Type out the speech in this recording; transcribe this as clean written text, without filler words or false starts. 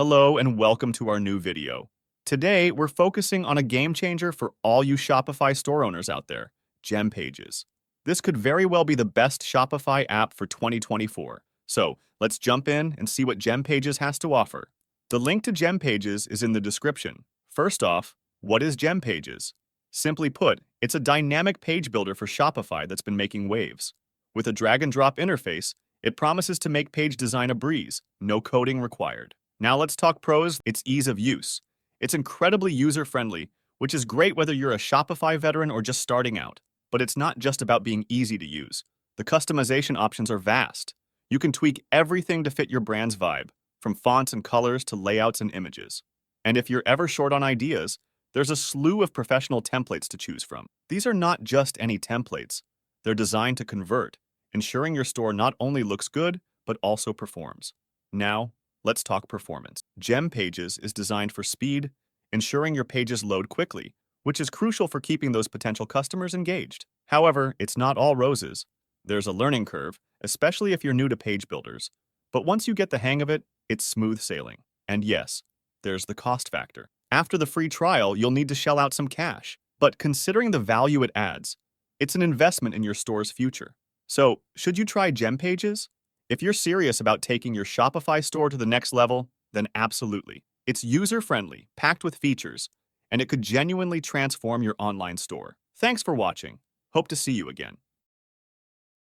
Hello and welcome to our new video. Today, we're focusing on a game changer for all you Shopify store owners out there, Gempages. This could very well be the best Shopify app for 2024. So, let's jump in and see what Gempages has to offer. The link to Gempages is in the description. First off, what is Gempages? Simply put, it's a dynamic page builder for Shopify that's been making waves. With a drag-and-drop interface, it promises to make page design a breeze, no coding required. Now let's talk pros. Its ease of use. It's incredibly user-friendly, which is great whether you're a Shopify veteran or just starting out. But it's not just about being easy to use. The customization options are vast. You can tweak everything to fit your brand's vibe, from fonts and colors to layouts and images. And if you're ever short on ideas, there's a slew of professional templates to choose from. These are not just any templates. They're designed to convert, ensuring your store not only looks good, but also performs. Now, let's talk performance. Gempages is designed for speed, ensuring your pages load quickly, which is crucial for keeping those potential customers engaged. However, it's not all roses. There's a learning curve, especially if you're new to page builders. But once you get the hang of it, it's smooth sailing. And yes, there's the cost factor. After the free trial, you'll need to shell out some cash. But considering the value it adds, it's an investment in your store's future. So, should you try Gempages? If you're serious about taking your Shopify store to the next level, then absolutely. It's user-friendly, packed with features, and it could genuinely transform your online store. Thanks for watching. Hope to see you again.